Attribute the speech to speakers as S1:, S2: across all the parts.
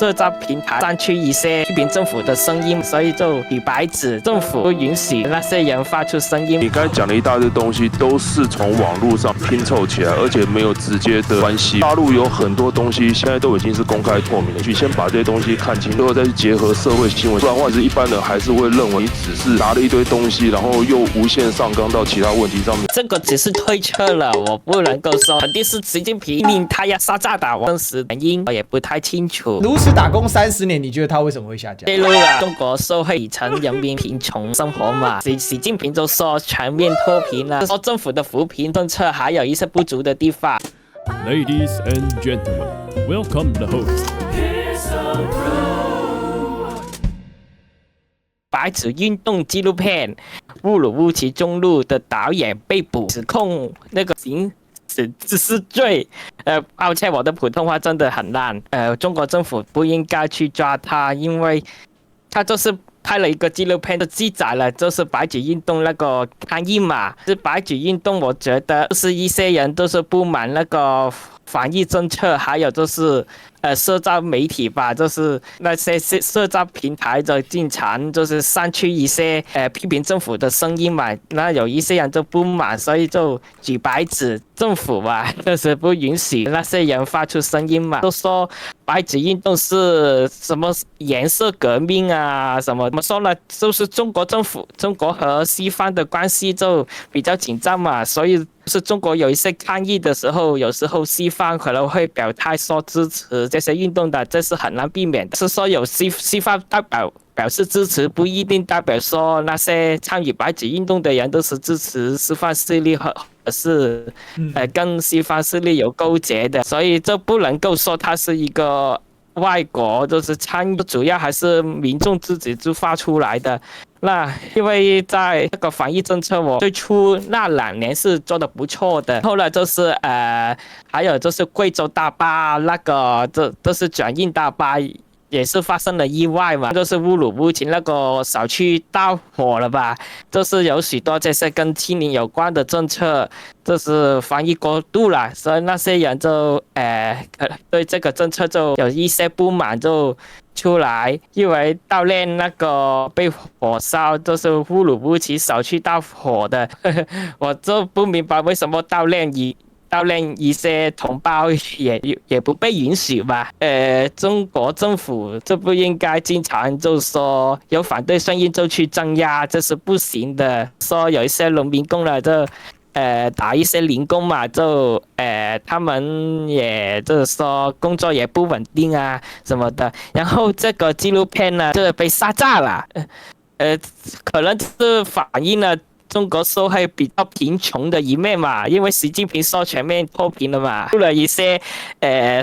S1: 社交平台上去一些批评政府的声音，所以就举白纸，政府不允许那些人发出声音。
S2: 你刚才讲的一大堆东西都是从网络上拼凑起来，而且没有直接的关系。大陆有很多东西现在都已经是公开透明的，去先把这些东西看清，最后再去结合社会新闻，不然的话，一般人还是会认为你只是拿了一堆东西，然后又无限上纲到其他问题上面。
S1: 这个只是推测了，我不能够说肯定是习近平令他要下架的，真实原因我也不太清楚。
S3: 如此打工30年，你觉得他为什么会下架？
S1: 揭露了中国社会底层人民贫穷生活嘛，习近平就说全面脱贫了，说政府的扶贫政策还有一些不足的地方。
S4: Ladies and gentlemen, welcome the host.
S1: 白纸运动纪录片《乌鲁木齐中路》的导演被捕，指控那个行使自私罪。抱歉，我的普通话真的很烂。中国政府不应该去抓他，因为他就是拍了一个纪录片，就记载了就是白纸运动那个抗议嘛。是白纸运动，我觉得就是一些人都是不满那个防疫政策，还有就是社交媒体吧，就是那些社交平台就经常就是上去一些批评政府的声音嘛，那有一些人就不满，所以就举白纸，政府嘛就是不允许那些人发出声音嘛，都说白纸运动是什么颜色革命啊，什么怎么说呢，就是中国政府，中国和西方的关系就比较紧张嘛，所以是中国有一些抗议的时候，有时候西方可能会表态说支持这些运动的，这是很难避免的。是说有西方代表示支持，不一定代表说那些参与白纸运动的人都是支持西方势力和是跟西方势力有勾结的，所以这不能够说它是一个外国就是参与，主要还是民众自己就发出来的。那因为在这个防疫政策，我最初那2年是做的不错的，后来就是还有就是贵州大巴那个这是转运大巴。也是发生了意外嘛，就是乌鲁木齐那个小区大火了吧，就是有许多这些跟清零有关的政策，就是防疫过度了，所以那些人就对这个政策就有一些不满，就出来因为悼念那个被火烧，就是乌鲁木齐小区大火的我就不明白为什么悼念一些同胞也不被允许吧？中国政府这不应该经常就说有反对声音就去镇压，这是不行的。说有一些农民工了就打一些零工嘛，就他们也就是说工作也不稳定啊什么的。然后这个纪录片呢就被下架了，可能是反映了中国社会比较贫穷的一面嘛，因为习近平说全面脱贫了嘛，出了一些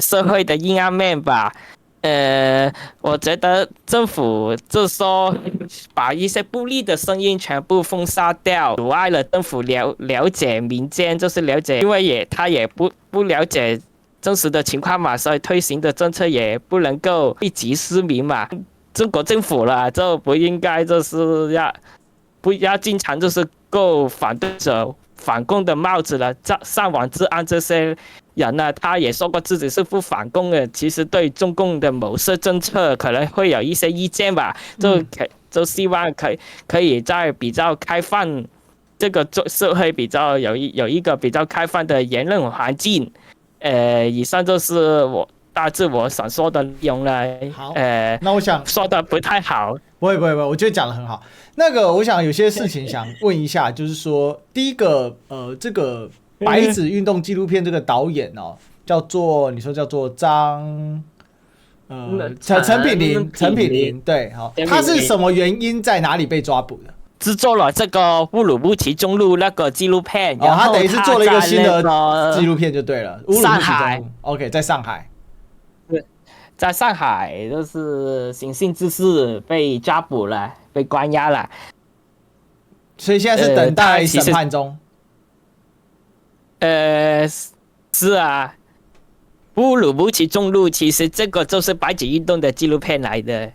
S1: 社会的阴暗面吧。我觉得政府就说把一些不利的声音全部封杀掉，阻碍了政府了解民间，就是了解，因为他也不了解真实的情况嘛，所以推行的政策也不能够一击失明嘛。中国政府了就不应该就是不要经常就是够反对者反共的帽子了，上网治安这些人呢，他也说过自己是不反共的，其实对中共的某些政策可能会有一些意见吧，就希望可以在比较开放这个社会比较有一个比较开放的言论环境。以上就是大致我想说的内容了。
S3: 好，那我想
S1: 说的不太好。
S3: 不会，我觉得讲得很好。那个，我想有些事情想问一下，就是说，第一个，这个白纸运动纪录片这个导演哦，你说叫做陈品林，对，好，他是什么原因在哪里被抓捕的？
S1: 制作了这个乌鲁木齐中路那个纪录片，然后
S3: 他等于是做了一个新的纪录片就对了。
S1: 上海
S3: ，OK， 在上海。
S1: 在上海就是行性之事被抓捕了，被关押了，
S3: 所以现在是等待审判中。
S1: 是啊，乌鲁木齐中路其实这个就是白纸运动的纪录片来的。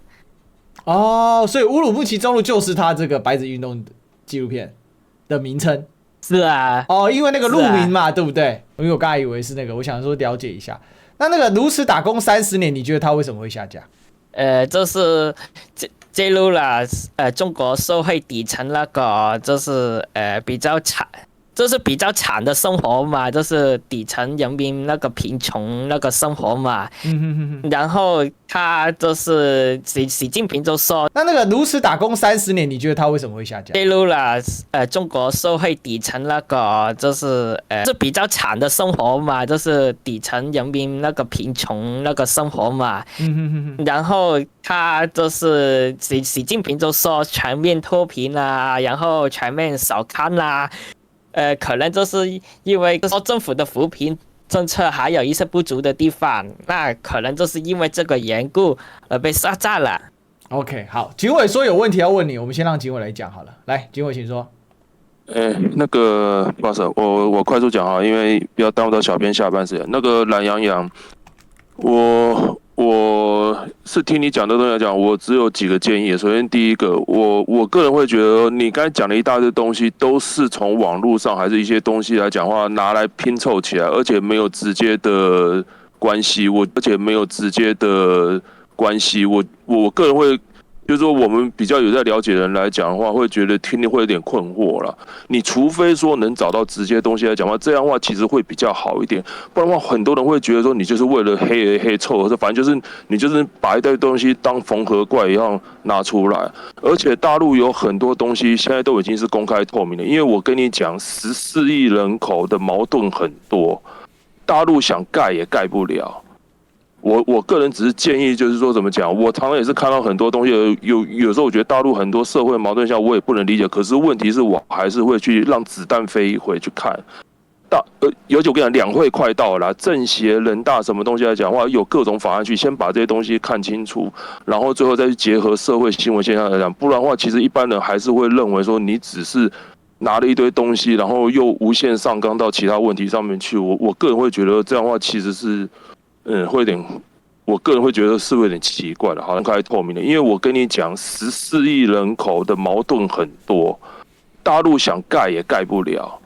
S3: 哦，所以乌鲁木齐中路就是他这个白纸运动纪录片的名称。
S1: 是啊。
S3: 哦，因为那个路名嘛，对不对？因为我刚才以为是那个，我想说了解一下。那个如此打工30年，你觉得他为什么会下架？
S1: 就是揭露了中国社会底层那个比较惨。就是比较惨的生活嘛，就是底层人民那个贫穷那个生活嘛。然后他就是习近平就说，
S3: 那个如此打工30年，你觉得他为什么会下架？
S1: 揭露了中国社会底层那个就是比较惨的生活嘛，就是底层人民那个贫穷那个生活嘛。然后他就是习近平就说全面脱贫啦，然后全面少看啦。可能就是因为说政府的扶贫政策还有一些不足的地方，那可能就是因为这个缘故而被下架了。
S3: OK， 好，警委说有问题要问你，我们先让警委来讲好了。来，警委请说。
S2: 那个不好意思，我快速讲哈，因为不要耽误到小编下班时间。那个懒羊羊，我是听你讲的东西来讲，我只有几个建议。首先，第一个，我个人会觉得，你刚才讲的一大堆东西，都是从网络上还是一些东西来讲话，拿来拼凑起来，而且没有直接的关系。我个人会。就是说，我们比较有在了解的人来讲的话，会觉得听力会有点困惑啦。你除非说能找到直接东西来讲的话，这样的话其实会比较好一点。不然的话，很多人会觉得说，你就是为了黑凑合，反正就是你就是把一堆东西当缝合怪一样拿出来。而且大陆有很多东西现在都已经是公开透明的，因为我跟你讲，14亿人口的矛盾很多，大陆想盖也盖不了。我个人只是建议，就是说怎么讲，我常常也是看到很多东西，有时候我觉得大陆很多社会矛盾下，我也不能理解。可是问题是我还是会去让子弹飞一回去看。尤其我跟你讲，两会快到了啦，政协、人大什么东西来讲的话，有各种法案去先把这些东西看清楚，然后最后再去结合社会新闻现象来讲。不然的话，其实一般人还是会认为说你只是拿了一堆东西，然后又无限上纲到其他问题上面去。我个人会觉得这样的话其实是。会有点，我个人会觉得是会有点奇怪的，好像公开透明的。因为我跟你讲，14亿人口的矛盾很多，大陆想盖也盖不了。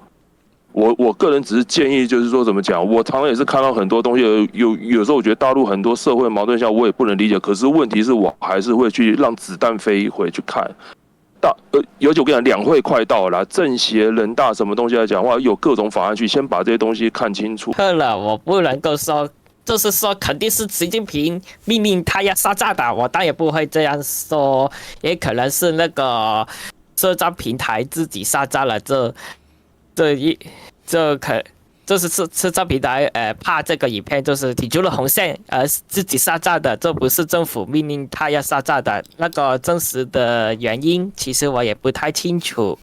S2: 我个人只是建议，就是说怎么讲，我常常也是看到很多东西，有时候我觉得大陆很多社会矛盾下，我也不能理解。可是问题是我还是会去让子弹飞一回去看。尤其我跟你讲，两会快到了啦，政协、人大什么东西来讲的话，有各种法案去先把这些东西看清楚。
S1: 错了，我不能够说。就是说，肯定是习近平命令他要下架的，我当然不会这样说，也可能是那个社交平台自己下架了，就是社交平台怕这个影片就是提出了红线而自己下架的，这不是政府命令他要下架的，那个真实的原因其实我也不太清楚。